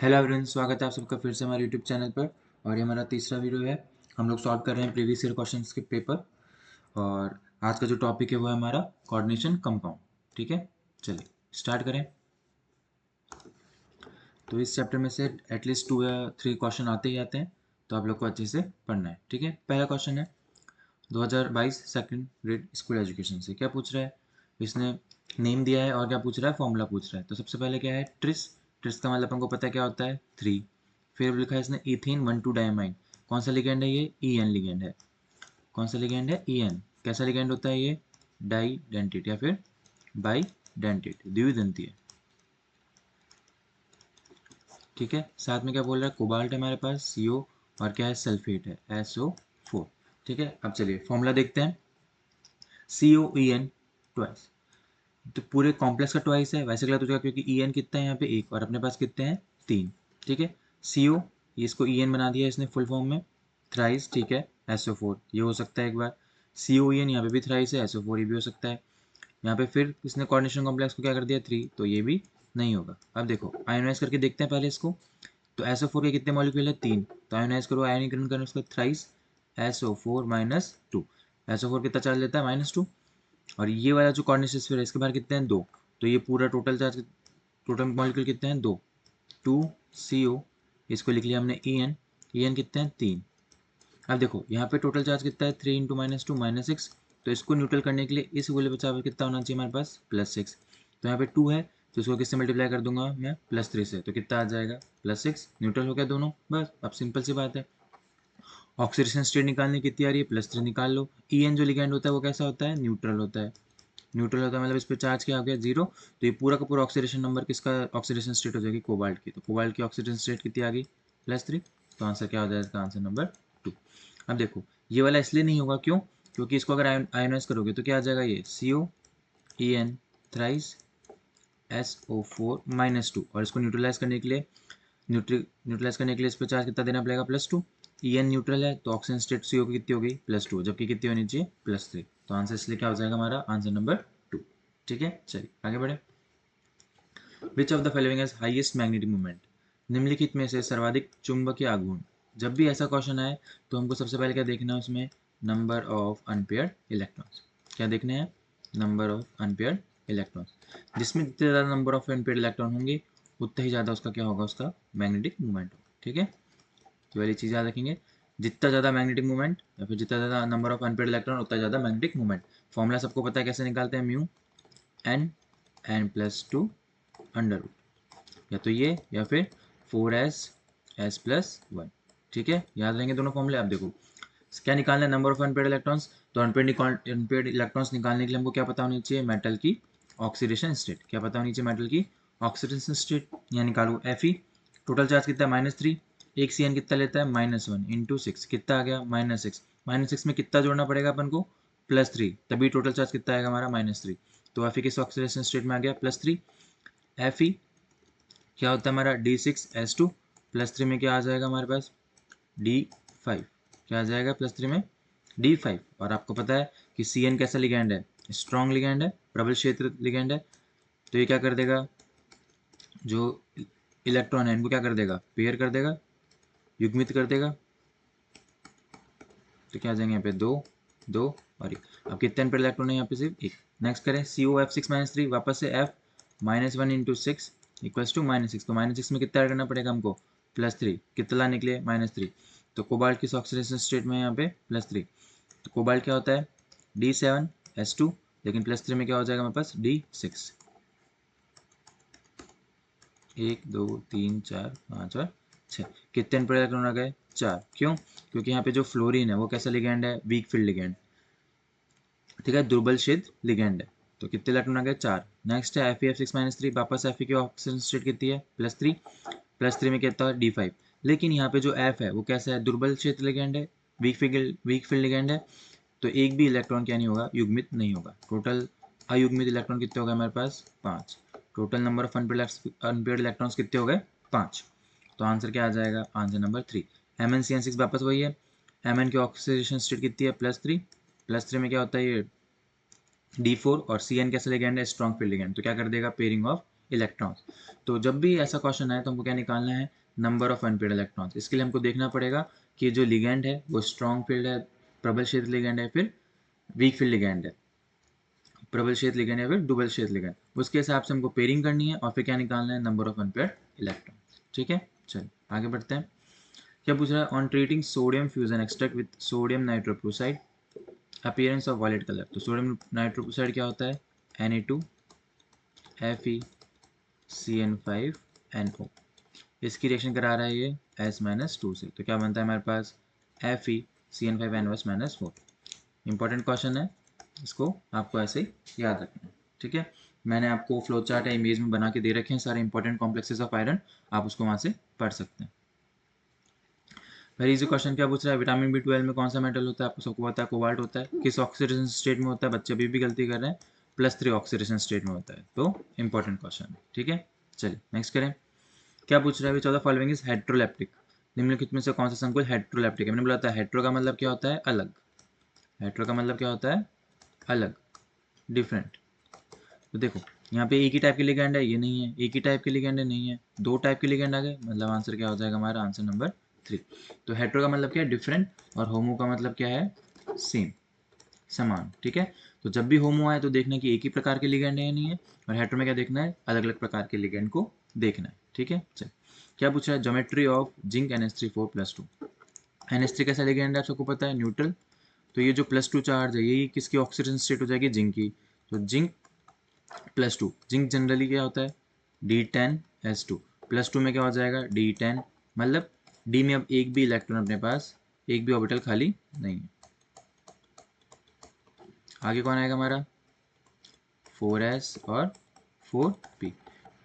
Hello everyone, स्वागत है आप सबका फिर से हमारे यूट्यूब चैनल पर। और ये हमारा तीसरा वीडियो है। हम लोग सॉल्व कर रहे हैं प्रीवियस ईयर क्वेश्चंस के पेपर। और आज का जो टॉपिक है वो है हमारा कोऑर्डिनेशन कंपाउंड। ठीक है, चलिए स्टार्ट करें। तो इस चैप्टर में से एटलीस्ट 2 या 3 क्वेश्चन आते ही आते हैं, तो आप लोग को अच्छे से पढ़ना है। ठीक है, पहला क्वेश्चन है 2022 सेकंड ग्रेड स्कूल एजुकेशन से। क्या पूछ रहा है? इसने नेम दिया है और क्या पूछ रहा है, फॉर्मूला पूछ रहा है। तो सबसे पहले क्या है, ट्रिस। ट्रिस का मतलब हमको पता है क्या होता है, 3। फिर लिखा है इसने इथीन 1,2 डायमाइन। कौन सा लिगेंड है ये? ई एन लिगेंड है। कौन सा लिगेंड है? E N. कैसा लिगेंड होता है ये? डाई डेंटेट या फिर बाई डेंटेट, द्विदंती है। ठीक है, साथ में क्या बोल रहा है, कोबाल्ट है हमारे पास, CO, और क्या है, सल्फेट है, SO4। ठीक है, अब चलिए फॉर्मूला देखते हैं। COEN ट्वाइस, तो पूरे कॉम्प्लेक्स का ट्वाइस है, वैसे गलत हो जाएगा क्योंकि ई एन कितना है यहाँ पे, 1, और अपने पास कितने हैं, 3। ठीक है, CO, ये इसको ई एन बना दिया इसने फुल फॉर्म में, थ्राइस। ठीक है, SO4 ये हो सकता है एक बार, COEN यहाँ पे भी थ्राइस है, SO4 ये भी हो सकता है। यहाँ पे फिर इसने कोऑर्डिनेशन कॉम्प्लेक्स को क्या कर दिया, 3, तो ये भी नहीं होगा। अब देखो आयोनाइज करके देखते हैं पहले इसको। तो SO4 के कितने मॉलिक्यूल है, 3, तो आयोनाइज करो, आयनीकरण करो उसका, थ्राइस SO4-2। SO4 कितना चार्ज लेता है, -2। और ये वाला जो कोऑर्डिनेशन स्फीयर है इसके बाहर कितने हैं, 2। तो ये पूरा टोटल चार्ज, टोटल मॉलिक्यूल कितने हैं, 2। 2CO, इसको लिख लिया हमने EN। EN कितने हैं, 3। अब देखो यहाँ पे टोटल चार्ज कितना है, 3 × -2 -6। तो इसको न्यूट्रल करने के लिए इस वाले पे चार्ज कितना होना चाहिए हमारे पास, +6। तो यहाँ पे 2 है, तो इसको किससे मल्टीप्लाई कर दूंगा मैं, +3 से, तो कितना आ जाएगा, +6। न्यूट्रल हो गया दोनों, बस अब सिंपल सी बात है। ऑक्सीडेशन स्टेट निकालने की कितनी आ रही है, +3 निकाल लो। EN जो लिगेंड होता है वो कैसा होता है, न्यूट्रल होता है। न्यूट्रल होता है मतलब इस पे चार्ज क्या आ गया, 0। तो ये पूरा का पूरा ऑक्सीडेशन नंबर किसका ऑक्सीडेशन स्टेट हो जाएगी, कोबाल्ट की। तो कोबाल्ट की ऑक्सीडेशन स्टेट कितनी आ गई, +3। तो आंसर क्या हो जाएगा, इसका आंसर नंबर 2। अब देखो ये वाला इसलिए नहीं होगा, क्यों? क्योंकि इसको अगर आयोनाइज करोगे तो क्या आ जाएगा, ये COEN थ्राइस SO4-2। और इसको न्यूट्रलाइज करने के लिए, न्यूट्रलाइज करने के लिए इस पर चार्ज कितना देना पड़ेगा, +2। EN न्यूट्रल है तो ऑक्सीजन स्टेट CO की कितनी हो गई, +2, जबकि कितनी होनी चाहिए, +3। तो आंसर इसलिए क्या हो जाएगा हमारा, आंसर नंबर 2। ठीक है, चलिए आगे बढ़े। विच of the following has highest magnetic moment. निम्नलिखित में से सर्वाधिक चुंबकीय आघूर्ण। जब भी ऐसा क्वेश्चन आए तो हमको सबसे पहले क्या देखना है उसमें, नंबर ऑफ अनपेयर्ड इलेक्ट्रॉन्स। क्या देखने हैं, नंबर ऑफ अनपेयर्ड इलेक्ट्रॉन्स। जिसमें जितने ज़्यादा नंबर ऑफ अनपेयर्ड इलेक्ट्रॉन होंगे उतना ही ज़्यादा उसका क्या होगा, उसका मैग्नेटिक मूवमेंट होगा। ठीक है, तो वाली चीज़ याद रखेंगे, जितना ज़्यादा मैग्नेटिक मूवमेंट या फिर जितना ज़्यादा नंबर ऑफ अनपेयर्ड इलेक्ट्रॉन उतना ज़्यादा मैग्नेटिक मूवमेंट। फॉर्मूला सबको पता है कैसे निकालते हैं, म्यू n+2 अंडर रूट, या तो ये या फिर 4s+1। ठीक है, याद रहेंगे दोनों फॉर्मूले। आप देखो क्या निकालना है, नंबर ऑफ अनपेयर्ड इलेक्ट्रॉन्स। तो अनपेयर्ड इलेक्ट्रॉन्स निकालने के लिए हमको क्या पता होनी चाहिए, मेटल की ऑक्सीडेशन स्टेट। क्या पता होनी चाहिए, मेटल की ऑक्सीडेशन स्टेट। यहाँ निकालो Fe, टोटल चार्ज कितना है, -3। एक CN कितना लेता है, -1 × 6, कितना आ गया, -6। -6 में कितना जोड़ना पड़ेगा अपन को, +3, तभी टोटल चार्ज कितना आएगा हमारा, -3। तो Fe किस ऑक्सीडेशन स्टेट में आ गया, +3। Fe क्या होता है हमारा, D6S2, +3 में क्या आ जाएगा हमारे पास, D5। क्या आ जाएगा +3 में, D5। और आपको पता है कि CN कैसा लिगैंड है, स्ट्रॉन्ग लिगैंड है, प्रबल क्षेत्र लिगैंड है। तो ये क्या कर देगा, जो इलेक्ट्रॉन है इनको क्या कर देगा, पेयर कर देगा, युग्मित कर देगा। तो क्या आ जाएंगे यहाँ पे, 2 2 और 1। अब कितने पर इलेक्ट्रॉन है यहाँ पे, सिर्फ 1। नेक्स्ट करें, COF6-3, वापस से F -1 × 6 इक्वल्स टू -6। तो -6 में कितना ऐड करना पड़ेगा हमको, +3। कितना लाने के लिए, -3। तो कोबाल्ट किस ऑक्सीडेशन स्टेट में है यहाँ पे, +3। तो कोबाल्ट क्या होता है, D7S2, लेकिन +3 में क्या हो जाएगा हमारे पास, D6। 1 2 3 4 5 और 6। कितने पर इलेक्ट्रॉन आ गए, 4। क्यों? क्योंकि यहाँ पे जो फ्लोरीन है वो कैसा लिगैंड है, वीक फील्ड लिगैंड। ठीक है, दुर्बल क्षेत्र लिगैंड है। तो कितने इलेक्ट्रॉन आ गए, 4। नेक्स्ट है FeF6-3, वापस Fe की ऑक्सीजन स्टेट कितनी है, +3। +3 में कितना है, D5। लेकिन यहाँ पे जो F है वो कैसा है, दुर्बल क्षेत्र लिगैंड है, वीक फील्ड लिगैंड है। तो एक भी इलेक्ट्रॉन क्या नहीं होगा, युग्मित नहीं होगा। टोटल अयुग्मित इलेक्ट्रॉन कितने हो गए हमारे पास, 5। Total number of unpaired electrons कितने हो गए, 5। तो आंसर क्या आ जाएगा, आंसर नंबर 3। MnCN6 वापस वही है। Mn की ऑक्सीडेशन स्टेट कितनी है, +3। +3 में क्या होता है, ये D4। और CN कैसे लिगैंड है, स्ट्रॉन्ग फील्ड लिगैंड। तो क्या कर देगा, पेयरिंग ऑफ इलेक्ट्रॉन्स। तो जब भी ऐसा क्वेश्चन आए तो हमको क्या निकालना है, नंबर ऑफ अनपेयर्ड इलेक्ट्रॉन्स। इसके लिए हमको देखना पड़ेगा कि जो लिगेंड है वो स्ट्रॉन्ग फील्ड है, प्रबल क्षेत्र लिगेंड है, फिर वीक फील्ड लिगेंड है, प्रबल क्षेत्र लिगेंड या फिर डुबल क्षेत्र लिगेंड। उसके हिसाब से हमको पेयरिंग करनी है और फिर क्या निकालना है, नंबर ऑफ अनपेयर्ड इलेक्ट्रॉन। ठीक है, चलिए आगे बढ़ते हैं। क्या पूछ रहा है, on treating sodium fusion extract with sodium nitrochloride appearance of violet colour. तो सोडियम नाइट्रोक्लोराइड क्या होता है, Na2FeCN5NO। इसकी रिएक्शन करा रहा है ये S-2 से, तो क्या बनता है हमारे पास FeCN5NOS-4। इंपॉर्टेंट क्वेश्चन है, इसको आपको ऐसे ही याद रखना है। ठीक है, मैंने आपको फ्लो चार्ट या इमेज में बना के दे रखे हैं सारे इंपॉर्टेंट कॉम्प्लेक्सेस ऑफ आयरन, आप उसको वहाँ से पढ़ सकते हैं। वेरी इजी क्वेश्चन क्या पूछ रहा है, विटामिन B12 में कौन सा मेटल होता है, आपको सबको पता है कोबाल्ट होता है। किस ऑक्सीडेशन स्टेट में होता है, बच्चे अभी भी गलती कर रहे हैं, +3 ऑक्सीडेशन स्टेट में होता है। तो इंपॉर्टेंट क्वेश्चन है। ठीक है, चलिए नेक्स्ट करें। क्या पूछ रहा है, which of the following is heteroleptic. निम्नलिखित में से कौन सा संकुल हेट्रोलैप्टिक है। मैंने बोला था हेट्रो का मतलब क्या होता है, अलग। हेट्रो का मतलब क्या होता है, अलग, डिफरेंट। तो देखो यहाँ पे एक ही टाइप के लिगेंड है, ये नहीं है, एक ही टाइप के लिगेंड है, नहीं है, दो टाइप के लिगेंड आ गए, मतलब आंसर क्या हो जाएगा हमारा, आंसर नंबर 3। तो हेट्रो का मतलब क्या है, डिफरेंट, और होमो का मतलब क्या है, सेम, समान। ठीक है, तो जब भी होमो आए तो देखना कि एक ही प्रकार के लिगेंड है या नहीं है, और हेट्रो में क्या देखना है, अलग अलग प्रकार के लिगेंड को देखना है। ठीक है, चल क्या पूछ रहा है, geometry of zinc NH3 4+2। NH3 कैसा लिगेंड है, आप सबको पता है, न्यूट्रल। तो ये जो +2 चार्ज है यही किसकी ऑक्सीडेशन स्टेट हो जाएगी, जिंक की। तो जिंक +2, जिंक जनरली क्या होता है, D10S2, +2 में क्या हो जाएगा, D10, मतलब D में अब एक भी इलेक्ट्रॉन अपने पास, एक भी ऑर्बिटल खाली नहीं है। आगे कौन आएगा हमारा, 4s और 4p।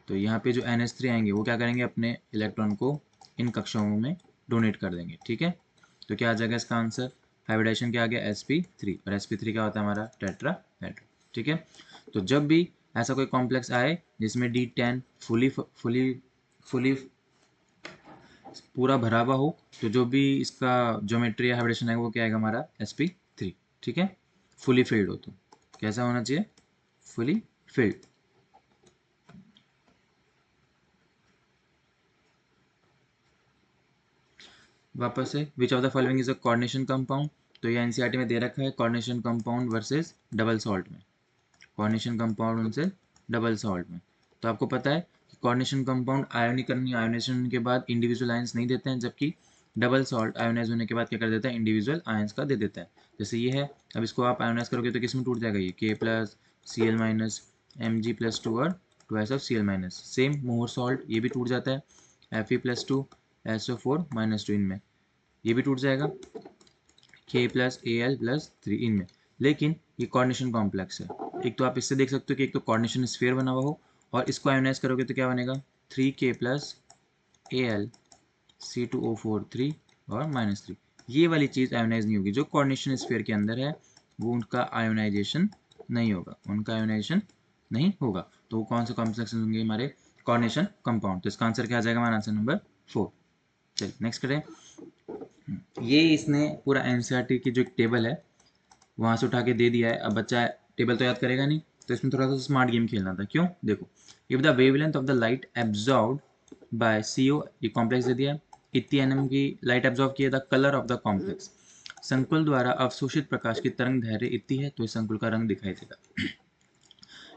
तो यहाँ पे जो NH3 आएंगे वो क्या करेंगे, अपने इलेक्ट्रॉन को इन कक्षाओं में डोनेट कर देंगे। ठीक है, तो क्या आ जाएगा इसका आंसर, हाइब्रिडाइजेशन क्या आ गया, sp3, और sp3 क्या होता है हमारा, टेट्राहेड्रल। ठीक है, तो जब भी ऐसा कोई कॉम्प्लेक्स आए जिसमें D10 फुली फुली फुली पूरा भरा हुआ हो, तो जो भी इसका ज्योमेट्री या हाइब्रिडेशन आएगा वो क्या आएगा हमारा, sp3। ठीक है, फुली फिल्ड हो तो कैसा होना चाहिए, फुली फिल्ड। वापस से, विच of the following is a coordination compound. तो ये एनसीईआरटी में दे रखा है, coordination compound versus double salt में, कोऑर्डिनेशन कंपाउंड उनसे डबल सॉल्ट में। तो आपको पता है कि कोऑर्डिनेशन कंपाउंड आयोनीकरण या आयोनाइजेशन के बाद इंडिविजुअल आयंस नहीं देते हैं, जबकि डबल सॉल्ट आयोनाइज होने के बाद क्या कर देता है, इंडिविजुअल आयंस का दे देता है। जैसे ये है, अब इसको आप आयोनाइज करोगे तो किस में टूट जाएगा, ये K+Cl- Mg+2 और 2s(Cl-), सेम मोर सॉल्ट ये भी टूट जाता है, Fe+2 SO4-2 इनमें ये भी टूट जाएगा, K+Al+3 इनमें। लेकिन ये कोऑर्डिनेशन कॉम्प्लेक्स है, एक तो आप इससे देख सकते हो कि एक तो कोऑर्डिनेशन स्फीयर बना हुआ हो, और इसको आयोनाइज करोगे तो क्या बनेगा, 3K+Al(C2O4) 3 और -3। ये वाली चीज़ आयोनाइज नहीं होगी, जो कोऑर्डिनेशन स्फीयर के अंदर है वो उनका आयोनाइजेशन नहीं होगा, उनका आयोनाइजेशन नहीं होगा। तो वो कौन से कॉम्प्लेक्स होंगे हमारे, कोऑर्डिनेशन कंपाउंड। तो इसका आंसर क्या आ जाएगा हमारा, आंसर नंबर 4। चलिए नेक्स्ट करें। ये इसने पूरा एनसीईआरटी की जो एक टेबल है वहाँ से उठा के दे दिया है। अब बच्चा टेबल तो याद करेगा नहीं, तो इसमें थोड़ा सा स्मार्ट गेम खेलना था। क्यों, देखो, if the wavelength of the light absorbed bye CO, ये कॉम्प्लेक्स दे दिया है, इतनी nm की लाइट एब्जॉर्ब किया, the colour of the complex, संकुल द्वारा अवशोषित प्रकाश की तरंग दैर्घ्य इतनी है, तो इस संकुल का रंग दिखाई देगा।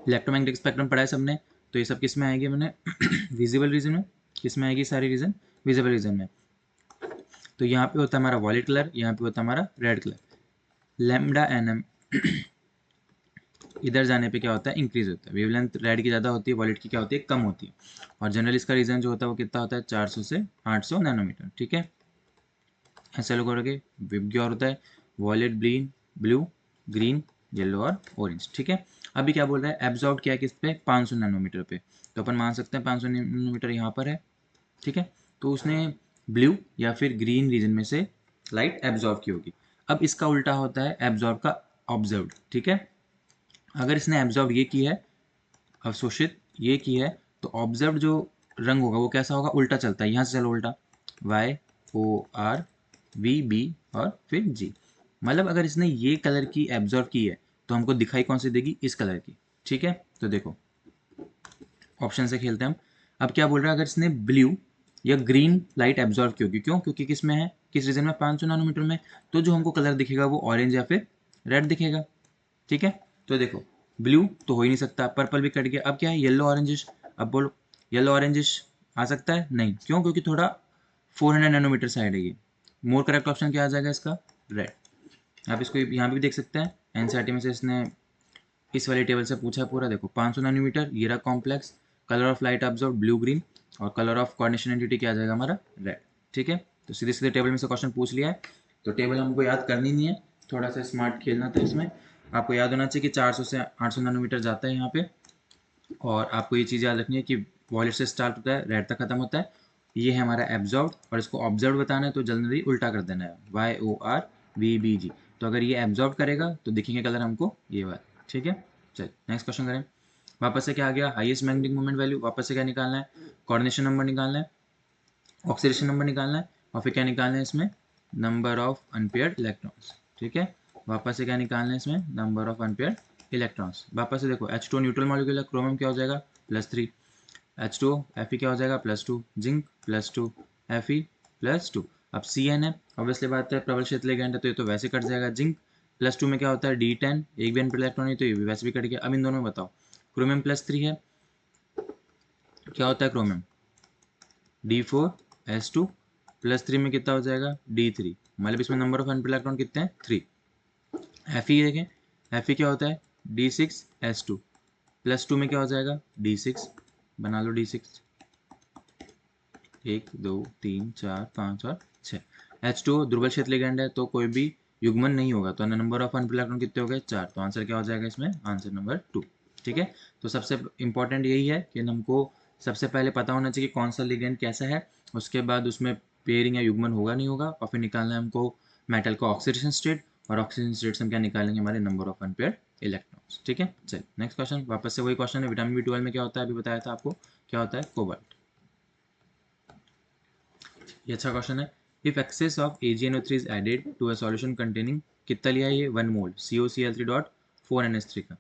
इलेक्ट्रोमैग्नेटिक स्पेक्ट्रम पढ़ा है सबने, तो ये सब किस में आएगी मैंने विजिबल रीजन में, किस में आएगी सारी रीजन, विजिबल रीजन में। तो यहाँ पे होता है हमारा वॉलेट कलर, यहाँ पे होता है हमारा रेड कलर। लैम्डा nm इधर जाने पे क्या होता है, इंक्रीज होता है, वेवलेंथ रेड की ज़्यादा होती है, वॉलेट की क्या होती है, कम होती है। और जनरली इसका रीजन जो होता है वो कितना होता है, 400 से 800 नैनोमीटर। ठीक है, ऐसे लोग करोगे। विब क्या होता है, वॉलेट ब्लू ग्रीन येलो और ऑरेंज। ठीक है, अभी क्या बोल रहा है, एब्जॉर्ब किया किस पे, 500 नैनोमीटर पे, तो अपन मान सकते हैं 500 नैनोमीटर यहाँ पर है। ठीक है, तो उसने ब्लू या फिर ग्रीन रीजन में से लाइट एब्जॉर्ब की होगी। अब इसका उल्टा होता है एब्जॉर्ब का ऑब्जर्व्ड। ठीक है, अगर इसने एब्जॉर्ब ये की है, अवशोषित ये की है, तो ऑब्जर्व जो रंग होगा वो कैसा होगा, उल्टा चलता है। यहाँ से चलो उल्टा, YORVB और फिर G, मतलब अगर इसने ये कलर की एब्जॉर्व की है तो हमको दिखाई कौन सी देगी, इस कलर की। ठीक है, तो देखो ऑप्शन से खेलते हैं हम। अब क्या बोल रहा है, अगर इसने ब्लू या ग्रीन लाइट एब्जॉर्व की होगी, क्यों, क्योंकि किस में है, किस रीजन में, 500 नैनोमीटर में, तो जो हमको कलर दिखेगा वो ऑरेंज या फिर रेड दिखेगा। ठीक है, तो देखो ब्लू तो हो ही नहीं सकता, पर्पल भी कट गया, अब क्या है येलो ऑरेंजिश। अब बोलो येलो ऑरेंजिश आ सकता है, नहीं, क्यों, क्योंकि थोड़ा 400 नैनोमीटर साइड है ये। मोर करेक्ट ऑप्शन क्या आ जाएगा इसका, रेड। आप इसको यहाँ पे भी देख सकते हैं, एनसीईआरटी में से इसने इस वाली टेबल से पूछा है पूरा, देखो 500 नैनोमीटर, ये रहा complex, colour of light observe blue green, और कलर ऑफ कोऑर्डिनेशन एंटिटी क्या आ जाएगा हमारा, रेड। ठीक है, तो सीधे सीधे टेबल में से क्वेश्चन पूछ लिया है, तो टेबल हमको याद करनी नहीं है, थोड़ा सा स्मार्ट खेलना था इसमें। आपको याद होना चाहिए कि 400 से 800 नैनोमीटर जाता है यहाँ पे, और आपको ये चीज़ याद रखनी है कि वॉलेट से स्टार्ट होता है, रेड तक खत्म होता है, ये है हमारा एब्जॉर्ब, और इसको ऑब्जर्व बताना है तो जल्दी उल्टा कर देना है, YORVBG। तो अगर ये एब्जॉर्ब करेगा तो दिखेंगे कलर हमको ये वाला। ठीक है, चलिए नेक्स्ट क्वेश्चन करें। वापस से क्या आ गया, हाईएस्ट मैग्नेटिक मोमेंट वैल्यू, वापस से क्या निकालना है, कोऑर्डिनेशन नंबर निकालना है, ऑक्सीडेशन नंबर निकालना है, और फिर क्या निकालना है इसमें, नंबर ऑफ अनपेयर्ड इलेक्ट्रॉन्स। ठीक है, वापस से क्या निकालना है इसमें, नंबर ऑफ अनपेयर्ड इलेक्ट्रॉन्स। वापस से देखो H2 न्यूट्रल मॉलिक्यूल है, क्रोमियम क्या हो जाएगा, +3, H2O Fe क्या हो जाएगा, +2, जिंक +2, Fe +2। अब Cn है, ऑब्वियसली बात है प्रबल क्षेत्र लिगैंड है, तो ये तो वैसे कट जाएगा, जिंक +2 में क्या होता है, D10, एक भी अनपेयर्ड इलेक्ट्रॉन है तो ये भी वैसे भी कट गया। अब इन दोनों में बताओ, क्रोमियम +3 है, क्या होता है क्रोमियम, D4S2, +3 में कितना हो जाएगा, D3, मतलब इसमें नंबर ऑफ अनपेयर्ड इलेक्ट्रॉन कितने हैं, 3। Fe देखें, Fe क्या होता है, D6S2, +2 में क्या हो जाएगा, D6, बना लो D6, 1 2 3 4 5 और 6। H2O दुर्बल क्षेत्र लिगैंड है तो कोई भी युग्मन नहीं होगा, तो नंबर ऑफ अनपेयर्ड इलेक्ट्रॉन कितने हो गए, 4, तो आंसर क्या हो जाएगा इसमें, आंसर नंबर 2। ठीक है, तो सबसे इंपॉर्टेंट यही है कि हमको सबसे पहले पता होना चाहिए कि कौन सा लिगैंड कैसा है, उसके बाद उसमें पेयरिंग या युग्मन होगा नहीं होगा, और फिर निकालना है हमको मेटल का ऑक्सीडेशन स्टेट, और ऑक्सीजन स्टेट से हम क्या निकालेंगे, हमारे नंबर ऑफ अनपेयर्ड इलेक्ट्रॉन्स। ठीक है, चलिए नेक्स्ट क्वेश्चन, वापस से वही क्वेश्चन है, विटामिन B12 में क्या होता है, अभी बताया था आपको, क्या होता है, कोबाल्ट। ये अच्छा क्वेश्चन है। If excess of AgNO3 is added to a solution containing, कितना लिया है ये, 1 मोल COCl3.4NH3 का।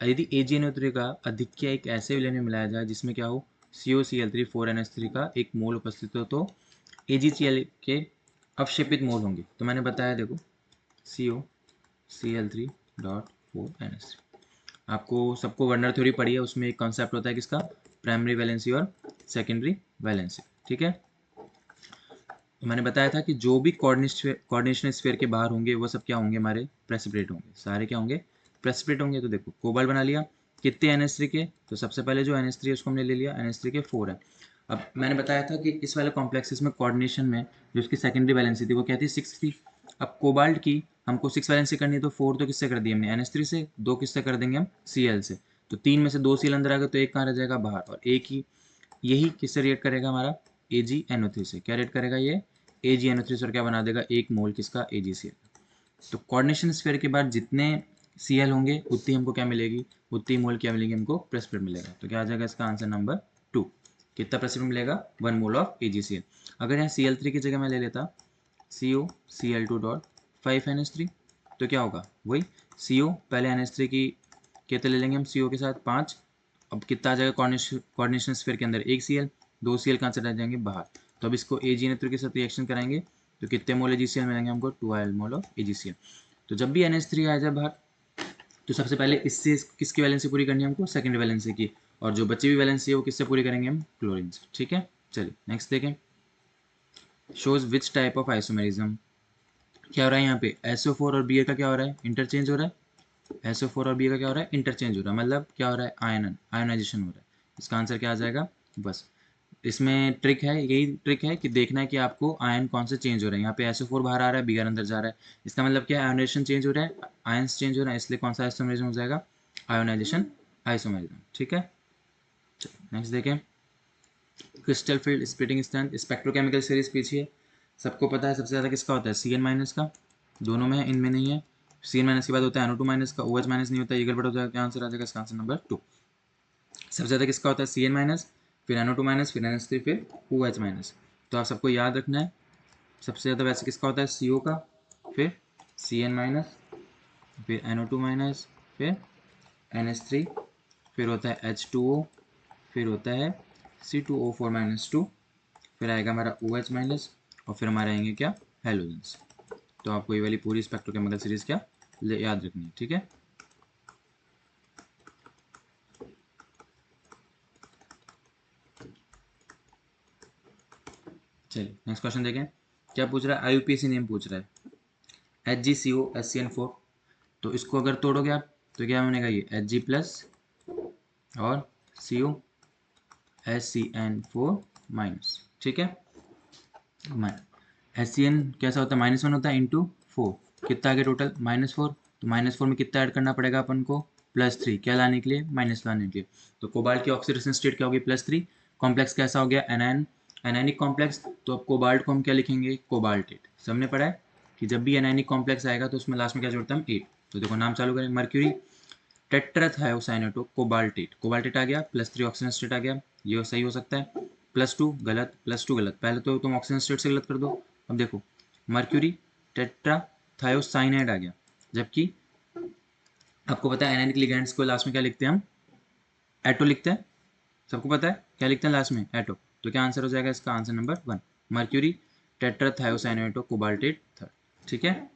यदि AgNO3 का अधिक्य एक ऐसे विलयन में मिलाया जाए जिसमें क्या हो, COCl3 4NH3 का 1 मोल उपस्थित हो, तो AgCl के अवक्षेपित मोल होंगे। तो मैंने बताया देखो, COCl3.4NH3, आपको सबको वर्नर थ्योरी पढ़ी है, उसमें एक कॉन्सेप्ट होता है किसका, प्राइमरी वैलेंसी और सेकेंडरी वैलेंसी। ठीक है, तो मैंने बताया था कि जो भी कोऑर्डिनेशन स्फीयर के बाहर होंगे वो सब क्या होंगे, हमारे प्रेसिपिटेट होंगे, सारे क्या होंगे, प्रेसिपिटेट होंगे। तो देखो कोबाल्ट बना लिया, कितने NH3 के, तो सबसे पहले जो NH3 है उसको हमने ले लिया, NH3 के 4 है। अब मैंने बताया था कि इस वाले कॉम्प्लेक्सेस में कोऑर्डिनेशन में जो उसकी सेकेंडरी वैलेंसी थी वो क्या थी, 6 थी। अब कोबाल्ट की हमको 6 वैलेंसी करनी है, तो 4 तो किससे कर दी हमने, NH3 से, 2 किससे कर देंगे हम, Cl से। तो 3 में से 2 Cl अंदर आ गए, तो एक कहाँ रह जाएगा, बाहर, और एक ही, यही किससे रिएक्ट करेगा, हमारा AgNO3 से। क्या रेट करेगा ये, AgNO3 से, और क्या बना देगा, 1 मोल किसका, AgCl। तो कोऑर्डिनेशन स्फीयर के बाद जितने Cl होंगे उतनी हमको क्या मिलेगी, उतनी मोल क्या मिलेगी हमको, प्रेसिपिटेट मिलेगा। तो क्या आ जाएगा इसका आंसर नंबर 2, कितना प्रेसिपिटेट मिलेगा, 1 मोल ऑफ AgCl। अगर यहाँ Cl3 की जगह मैं ले लेता COCl2.5NH3, तो क्या होगा, वही CO, पहले NH3 की कितने ले लेंगे हम, CO के साथ 5, अब कितना आ जाएगा कोऑर्डिनेशन स्फीयर के अंदर, 1 Cl, 2 Cl कहाँ से रह जाएंगे, बाहर। तो अब इसको AgNO3 के साथ रिएक्शन कराएंगे तो कितने मोल AgCl मिलेंगे हमको, 12 मोल ऑफ AgCl। तो जब भी NH3 आ जाए बाहर, तो सबसे पहले इससे किसकी वैलेंसी पूरी करनी है हमको, सेकेंड वैलेंसी की, और जो बची हुई वैलेंसी है वो किससे पूरी करेंगे हम, क्लोरीन से। ठीक है, चलिए नेक्स्ट देखें, shows which type of isomerism. क्या हो रहा है यहाँ पे, SO4 और Br का क्या हो रहा है, इंटरचेंज हो रहा है, SO4 और Br का क्या हो रहा है, इंटरचेंज हो रहा है, मतलब क्या हो रहा है, आयनाइजेशन हो रहा है। इसका आंसर क्या आ जाएगा, बस इसमें ट्रिक है, यही ट्रिक है कि देखना है कि आपको आयन कौन से चेंज हो रहे हैं। यहाँ पे SO4 बाहर आ रहा है, Br अंदर जा रहा है, इसका मतलब क्या है, आयोनाइजेशन चेंज हो रहा है, आयन्स चेंज हो रहा है, इसलिए कौन सा आइसोमेरिज्म हो जाएगा, आयोनाइजेशन आइसोमेरिज्म। ठीक है, नेक्स्ट देखें, crystal field splitting strength, spectrochemical series पीछे सबको पता है सबसे ज़्यादा किसका होता है, Cn- का, दोनों में है, इनमें नहीं है। Cn- के बाद होता है NO2- का, OH- नहीं होता है, ये गड़बड़ हो जाएगा, आंसर आ जाएगा इसका आंसर नंबर 2। सबसे ज़्यादा किसका होता है, Cn-, फिर NO2-, फिर NH3, फिर OH-। तो आप सबको याद रखना है, सबसे ज़्यादा वैसे किसका होता है, CO का, फिर Cn-, फिर NO2-, फिर NH3, फिर होता है H2O, फिर होता है C2O4 माइनस 2, फिर आएगा हमारा OH माइनस, और फिर हमारे आएंगे क्या, हेलोजेंस। तो आपको ये वाली पूरी स्पेक्ट्रोकेमिकल सीरीज क्या याद रखनी है, ठीक है। चलिए नेक्स्ट क्वेश्चन देखें, क्या पूछ रहा है, IUPAC नेम पूछ रहा है HgCO SCN4। तो इसको अगर तोड़ोगे आप तो क्या बनेगा, ये Hg प्लस और CO SCN4 माइनस, ठीक है। SCN कैसा होता है, -1 होता है इंटू 4, कितना आ गया टोटल, -4। तो -4 में कितना ऐड करना पड़ेगा अपन को, +3, क्या लाने के लिए, माइनस लाने के लिए। तो कोबाल्ट की ऑक्सीडेशन स्टेट क्या होगी, +3। कॉम्प्लेक्स कैसा हो गया, एनायन, एनायनिक कॉम्प्लेक्स। तो अब कोबाल्ट को हम क्या लिखेंगे, कोबाल्टेट। सबने पढ़ा है कि जब भी एनायनिक कॉम्प्लेक्स आएगा तो उसमें लास्ट में क्या जोड़ते हैं हम, 8। तो देखो नाम चालू करें, मर्क्यूरी टेट्राथायोसाइनेटो कोबाल्टेट, कोबाल्टेट आ गया, +3 ऑक्सीजन स्टेट आ गया, ये सही हो सकता है। +2 गलत, +2 गलत, पहले तो तुम ऑक्सीजन स्टेट से गलत कर दो। अब देखो मर्क्यूरी टेट्राथायोसाइनाइड आ गया, जबकि आपको पता है एनायनिक लिगेंड्स को लास्ट में क्या लिखते हैं हम, एटो लिखते हैं। सबको पता है क्या लिखते हैं लास्ट में, एटो। तो क्या आंसर हो जाएगा इसका, answer number 1, mercury tetrathiocyanato cobaltate third, ठीक है।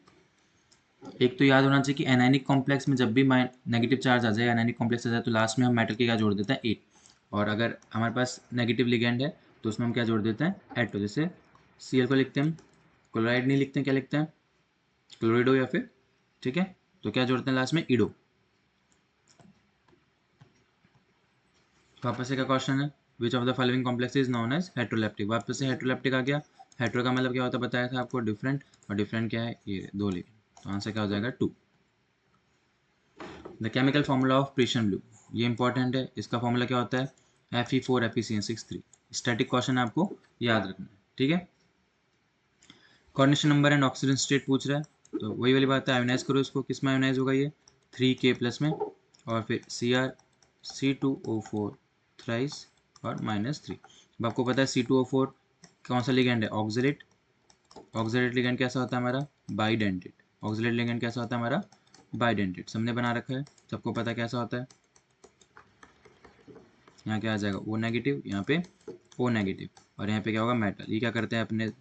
एक तो याद होना चाहिए कि एनायनिक कॉम्प्लेक्स में जब भी नेगेटिव चार्ज आ जाए, एनायनिक कॉम्प्लेक्स आ जाए, तो लास्ट में हम मेटल के क्या जोड़ देते हैं, 8। और अगर हमारे पास नेगेटिव लिगेंड है तो उसमें हम क्या जोड़ देते हैं, एटो। जैसे Cl को लिखते हैं हम, क्लोराइड नहीं लिखते हैं, क्या लिखते हैं, क्लोरिडो या फिर, ठीक है। तो क्या जोड़ते हैं लास्ट में, इडो। वापस से क्या क्वेश्चन है, which of the following complex is known as heteroleptic. वापस से हेट्रोलेप्टिक आ गया। हेट्रो का मतलब क्या होता है बताया था आपको, डिफरेंट, और डिफरेंट क्या है, ये 2 लिगेंड। तो आंसर क्या हो जाएगा, 2। The chemical formula of prussian blue, ये इंपॉर्टेंट है। इसका फॉर्मूला क्या होता है, Fe4 FeCN6 3। स्टैटिक क्वेश्चन है, आपको याद रखना है, ठीक है। Coordination number and oxygen state पूछ रहा है, तो वही वाली बात है, आयोनाइज करो इसको, किस में आयोनाइज होगा ये, 3K+ में, और फिर C2O4 थ्राइस और -3। अब आपको पता है C2O4 कौन सा लिगेंड है, ऑक्सलेट। ऑक्सलेट लिगेंड कैसा होता है हमारा, बाइडेंटेट। ऑक्सलेट लिगेंड कैसा होता है हमारा, बाइडेंटेट। सबने बना रखा है, सबको पता कैसा होता है। यहाँ क्या आ जाएगा, O नेगेटिव, यहाँ पे O नेगेटिव, और यहाँ पे क्या होगा, मेटल। ये क्या करते हैं, अपने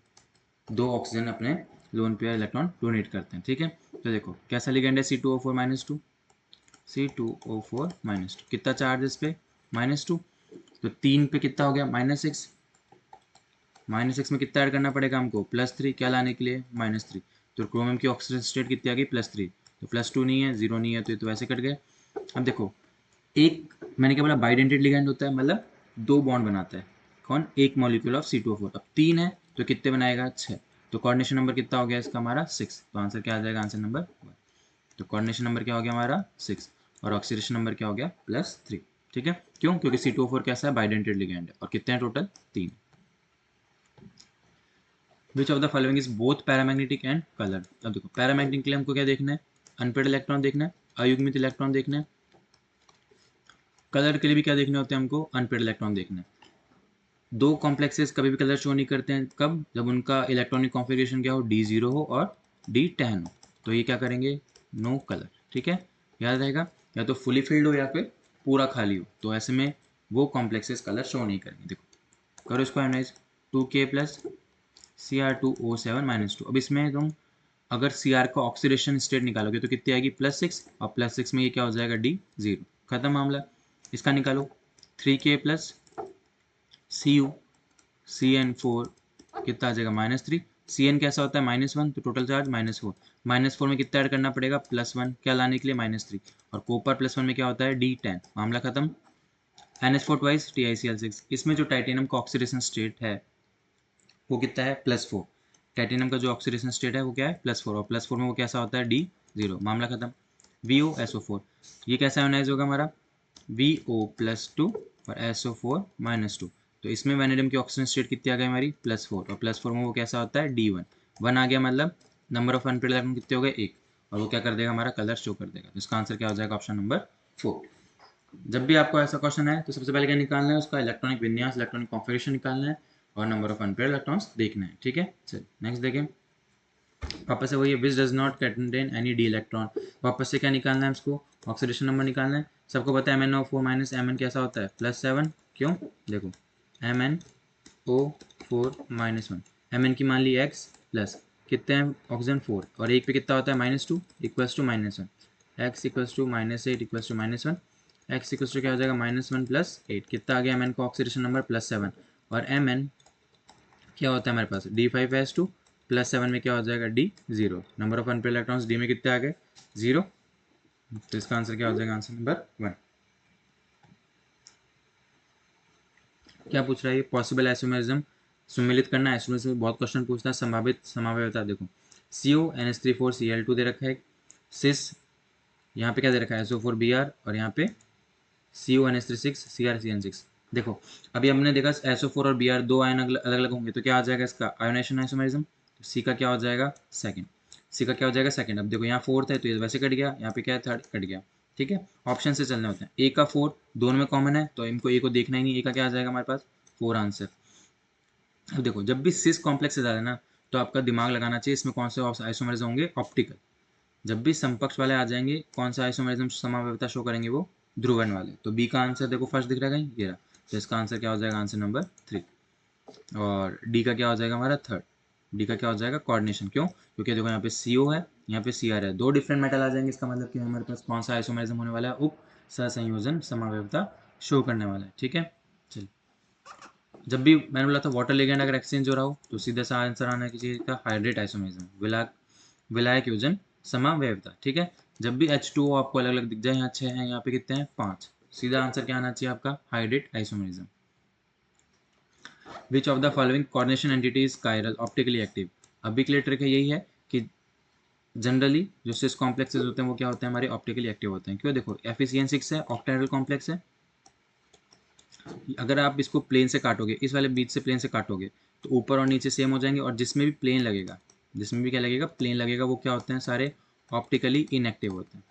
2 ऑक्सीजन अपने लोन पेयर इलेक्ट्रॉन डोनेट करते हैं, ठीक है। तो देखो कैसा लिगेंड है, C2O4 -2, C2O4 -2, कितना चार्ज है इस पे, -2। तो 3 पे कितना हो गया, -6। -6 में कितना ऐड करना पड़ेगा हमको, +3, क्या लाने के लिए, -3। तो क्रोमियम की ऑक्सीजन स्टेट कितनी आ गई, +3। तो +2 नहीं है, 0 नहीं है, तो ये तो वैसे कट गए। अब देखो एक, मैंने क्या बोला, बाइडेंटेड लिगेंड होता है, मतलब 2 बॉन्ड बनाता है, कौन, एक मॉलिक्यूल ऑफ C2O4। अब 3 है तो कितने बनाएगा, 6। तो कोऑर्डिनेशन नंबर कितना हो गया इसका हमारा, 6। तो आंसर क्या आ जाएगा, आंसर नंबर 1। तो कोऑर्डिनेशन नंबर क्या हो गया हमारा, 6, और ऑक्सीडेशन नंबर क्या हो गया, +3, ठीक है। क्यों, क्योंकि C2O4 कैसा है, बाइडेंटेड लिगेंड है, और कितने हैं total, 3। Which of the following is both paramagnetic and coloured. अब देखो पैरामैग्नेटिक के लिए हमको क्या देखना है, अनपेड इलेक्ट्रॉन देखना है, अयुग्मित इलेक्ट्रॉन देखना है। कलर के लिए भी क्या देखने होते हैं हमको, अनपेड इलेक्ट्रॉन देखना है। 2 कॉम्प्लेक्सेस कभी भी कलर शो नहीं करते हैं, कब, जब उनका इलेक्ट्रॉनिक कॉन्फ़िगरेशन क्या हो, D0 हो और D10 हो। तो ये क्या करेंगे, नो कलर, ठीक है। याद रहेगा, या तो फुली फिल्ड हो या फिर पूरा खाली हो, तो ऐसे में वो कॉम्प्लेक्सेस कलर शो नहीं करेंगे। देखो करो इसको एनालाइज, 2K+ Cr2O7 -2। अब इसमें तुम अगर Cr का ऑक्सीडेशन स्टेट निकालोगे तो कितनी आएगी, +6, और +6 में ये क्या हो जाएगा, D0। खत्म मामला। इसका निकालो, 3K+ CuCN4 कितना आ जाएगा, -3। Cn कैसा होता है, -1, तो टोटल चार्ज -4। -4 में कितना ऐड करना पड़ेगा, +1, क्या लाने के लिए, -3। और कॉपर +1 में क्या होता है, D10। मामला खत्म। NH4 twice TiCl6। इसमें जो टाइटेनियम का ऑक्सीडेशन स्टेट है वो कितना है, +4। टाइटेनियम का जो ऑक्सीडेशन स्टेट है वो क्या है, +4, और +4 में वो कैसा होता है, D0। मामला खत्म। VoSO4, ये कैसा आयोनाइज होगा हमारा, VO+2 और SO4 -2। तो इसमें वैनेडियम की ऑक्सीजन स्टेट कितनी आ गई हमारी, +4, और +4 में वो कैसा होता है, D1। 1 आ गया, मतलब नंबर ऑफ अनपेड इलेक्ट्रॉन कितने हो गए, 1, और वो क्या कर देगा, हमारा कलर शो कर देगा। तो इसका आंसर क्या हो जाएगा, ऑप्शन नंबर 4। जब भी आपको ऐसा क्वेश्चन है तो सबसे पहले क्या निकालना है, उसका इलेक्ट्रॉनिक विन्यास, इलेक्ट्रॉनिक कॉन्फ़िगरेशन निकालना है, और नंबर ऑफ अनपेड इलेक्ट्रॉन्स देखना है, ठीक है। चलिए नेक्स्ट देखें, वापस से वही है, which does not contain any D electron. वापस से क्या निकालना है उसको, ऑक्सीडेशन नंबर निकालना है। सबको पता है MnO4 माइनस Mn कैसा होता है +7, क्यों देखो MnO4 -1, Mn की मान ली x प्लस कितने हैं ऑक्सीजन 4 और एक पे कितना होता है -2 equals to -1, x equals to -8 equals to -1, x equals to क्या हो जाएगा -1 + 8, कितना आ गया Mn का ऑक्सीडेशन नंबर +7 और Mn क्या होता है हमारे पास D5S2 +7 में क्या हो जाएगा D0, number of unpaired electrons D में कितने आ गए 0, तो इसका आंसर क्या हो जाएगा आंसर नंबर 1। क्या पूछ रहा है ये पॉसिबल आइसोमेरिज्म सुमेलित करना, आइसोमेरिज्म में बहुत क्वेश्चन पूछता है। संभावित समावयवता देखो CONH3,4Cl2 दे रखा है, सिस यहाँ पे क्या दे रखा है SO4Br और यहाँ पे CONH3,6CrCN6। देखो अभी हमने देखा SO4 और Br दो आयन अलग अलग होंगे तो क्या आ जाएगा इसका आयोनाइजेशन आइसोमेरिज्म, सी का क्या हो जाएगा सेकंड, सी का क्या हो जाएगा सेकंड। अब देखो यहाँ फोर्थ है तो ये वैसे कट गया, यहाँ पे क्या है थर्ड कट गया, ठीक है ऑप्शन से चलने होते हैं। ए का 4 दोनों में कॉमन है तो इनको ए को देखना ही नहीं, ए का क्या आ जाएगा हमारे पास 4 आंसर। अब देखो जब भी सिस कॉम्प्लेक्स से ज़्यादा ना तो आपका दिमाग लगाना चाहिए इसमें कौन से आइसोमर्स होंगे ऑप्टिकल, जब भी समकक्ष वाले आ जाएंगे कौन सा आइसोमरिज्म समावयवता शो करेंगे वो ध्रुवन वाले। तो बी का आंसर देखो फर्स्ट दिख रहा है ये रहा, तो इसका आंसर क्या हो जाएगा आंसर नंबर 3 और डी का क्या हो जाएगा हमारा थर्ड, डी का क्या हो जाएगा कोऑर्डिनेशन, क्यों क्योंकि देखो यहाँ पे CO है यहाँ पे CR है, दो डिफरेंट मेटल आ जाएंगे, इसका मतलब कि हमारे पास कौन सा आइसोमरिज्म होने वाला है उप सहसंयोजन समावयवता शो करने वाला है, ठीक है। चलिए जब भी मैंने बोला था वाटर लिगेंड अगर एक्सचेंज हो रहा हो तो सीधा सा आंसर आना चाहिए का हाइड्रेट आइसोमरिज्म विलायक योजन समावयवता, ठीक है। जब भी H2O आपको अलग अलग दिख जाए, यहाँ 6 है यहाँ पे कितने हैं 5, सीधा आंसर क्या आना चाहिए आपका hydrate isomerism. Which of the following coordination entity is chiral optically active, अभी के लिए ट्रिक है यही है कि जनरली जो सिस कॉम्प्लेक्सेस होते हैं वो क्या होते हैं हमारे ऑप्टिकली एक्टिव होते हैं, क्यों देखो FeCN6 है ऑक्टाहेड्रल कॉम्प्लेक्स है, अगर आप इसको प्लेन से काटोगे इस वाले बीच से प्लेन से काटोगे तो ऊपर और नीचे सेम हो जाएंगे और जिसमें भी प्लेन लगेगा जिसमें भी क्या लगेगा प्लेन लगेगा वो क्या होते हैं सारे ऑप्टिकली इनएक्टिव होते हैं।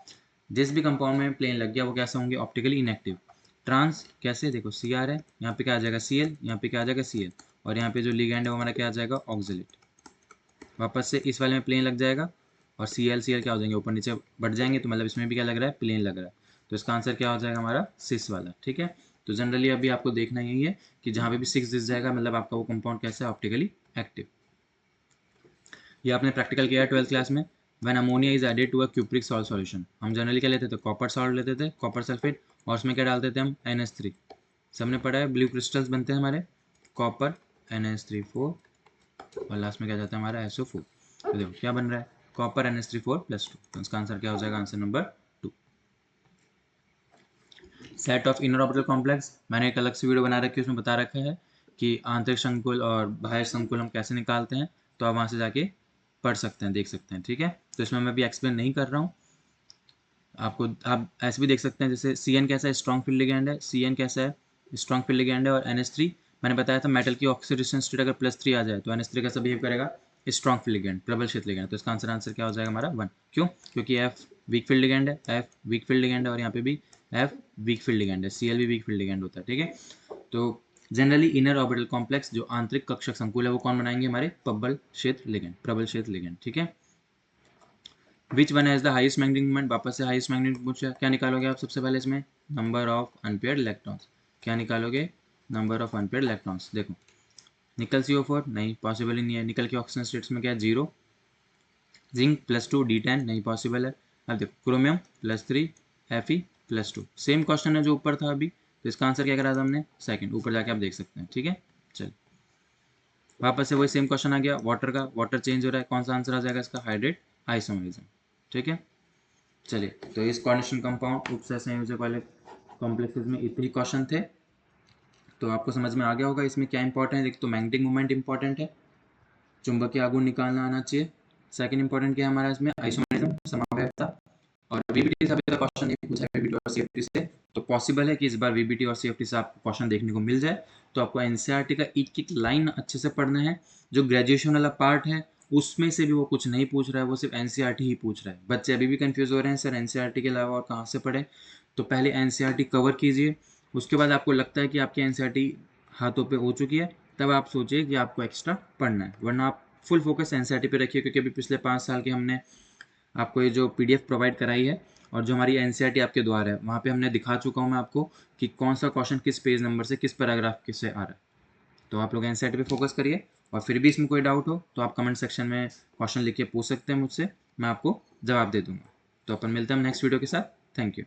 जिस भी कंपाउंड में प्लेन लग गया वो कैसे होंगे ऑप्टिकली इनएक्टिव। ट्रांस कैसे देखो CR है यहाँ पे क्या आ जाएगा Cl, यहाँ पे क्या आ जाएगा Cl और यहाँ पे जो लिगैंड है वो हमारा क्या आ जाएगा ऑक्जेलेट, वापस से इस वाले में प्लेन लग जाएगा और Cl क्या हो जाएंगे ऊपर नीचे बढ़ जाएंगे तो मतलब इसमें भी क्या लग रहा है प्लेन लग रहा है, तो इसका आंसर क्या हो जाएगा हमारा सिस वाला, ठीक है। तो जनरली अभी आपको देखना यही है कि जहाँ पे भी 6 दिस जाएगा मतलब आपका वो कंपाउंड कैसा है ऑप्टिकली एक्टिव। ये आपने प्रैक्टिकल किया है 12th क्लास में। When ammonia is added to a cupric salt solution, हम जनरली क्या लेते थे कॉपर सॉल्ट लेते थे कॉपर सल्फेट और उसमें क्या डालते थे हम NH3, सबने पढ़ा है ब्लू क्रिस्टल्स बनते हैं हमारे कॉपर NH3 4 और लास्ट में क्या जाता है हमारा SO4, तो देखो क्या बन रहा है कॉपर NH3 4+2, तो इसका आंसर क्या हो जाएगा answer number 2। Set of inner orbital complex मैंने एक अलग से वीडियो बना रखी है उसमें बता रखा है कि आंतरिक संकुल और बाह्य संकुल हम कैसे निकालते हैं, तो आप वहाँ से जाके पढ़ सकते हैं देख सकते हैं, ठीक है। तो इसमें मैं भी एक्सप्लेन नहीं कर रहा हूँ, आपको आप ऐसे भी देख सकते हैं जैसे CN कैसा है स्ट्रॉन्ग फील्ड लिगैंड है, CN कैसा है स्ट्रॉन्ग फील्ड लिगैंड है और NH3 मैंने बताया था मेटल की ऑक्सीडेशन स्टेट अगर +3 आ जाए तो NH3 कैसा बिहेव करेगा स्ट्रॉन्ग फील्ड लिगैंड प्रबल क्षेत्र लिगैंड, तो इसका आंसर क्या हो जाएगा हमारा 1, क्यों क्योंकि F वीक फील्ड लिगैंड है, F वीक फील्ड लिगैंड है और यहाँ पे भी F वीक फील्ड लिगैंड है, Cl भी वीक फील्ड लिगैंड होता है, ठीक है। तो जनरली इनर ऑर्बिटल कॉम्प्लेक्स जो आंतरिक कक्षक संकुल है वो कौन बनाएंगे हमारे प्रबल क्षेत्र लिगैंड, ठीक है। Which one has the highest magnetic moment, वापस से हाईएस्ट मैग्नेटिक पूछा, क्या निकालोगे आप सबसे पहले इसमें नंबर ऑफ अनपेयर्ड इलेक्ट्रॉन्स, क्या निकालोगे नंबर ऑफ अनपेयर्ड इलेक्ट्रॉन्स। देखो निकल CO4 नहीं पॉसिबल ही नहीं है, निकल के ऑक्सीजन स्टेट्स में क्या है 0, जिंक +2 D10 नहीं पॉसिबल है। अब देखो क्रोमियम +3 Fe+2 सेम क्वेश्चन है जो ऊपर था अभी, तो इसका आंसर क्या करा था हमने सेकंड, ऊपर जाके आप देख सकते हैं, ठीक है। चल वापस से वही सेम क्वेश्चन आ गया वाटर का, वाटर चेंज हो रहा है कौन सा आंसर आ जाएगा इसका हाइड्रेट आइसोमरिज्म, ठीक है। चलिए तो इस कोऑर्डिनेशन कंपाउंड उपसह संयोजक वाले कॉम्प्लेक्सेस में इतने क्वेश्चन थे, तो आपको समझ में आ गया होगा इसमें क्या इंपॉर्टेंट है। एक तो मैग्नेटिक मोमेंट इंपॉर्टेंट है, चुंबकीय आघूर्ण निकालना आना चाहिए, सेकंड इंपॉर्टेंट क्या है हमारा इसमें आइसोमरिज्म समावयवता, और VBT से अभी तक क्वेश्चन नहीं पूछा है VBT और CFT से, तो पॉसिबल है कि इस बार VBT और CFT से आपको क्वेश्चन देखने को मिल जाए। तो आपको NCERT का एक एक लाइन अच्छे से पढ़ना है, जो ग्रेजुएशन वाला पार्ट है उसमें से भी वो कुछ नहीं पूछ रहा है, वो सिर्फ NCERT ही पूछ रहा है। बच्चे अभी भी कंफ्यूज हो रहे हैं सर NCERT के अलावा और कहाँ से पढ़े, तो पहले NCERT कवर कीजिए, उसके बाद आपको लगता है कि आपकी NCERT हाथों पे हो चुकी है तब आप सोचिए कि आपको एक्स्ट्रा पढ़ना है, वरना आप फुल फोकस NCERT पे रखिए, क्योंकि अभी पिछले 5 साल के हमने आपको ये जो PDF प्रोवाइड कराई है और जो हमारी NCERT आपके द्वार है वहाँ पे हमने दिखा चुका हूँ मैं आपको कि कौन सा क्वेश्चन किस पेज नंबर से किस पैराग्राफ से आ रहा है। तो आप लोग NCERT पे फोकस करिए और फिर भी इसमें कोई डाउट हो तो आप कमेंट सेक्शन में क्वेश्चन लिख के पूछ सकते हैं मुझसे, मैं आपको जवाब दे दूंगा। तो अपन मिलते हैं नेक्स्ट वीडियो के साथ। Thank you.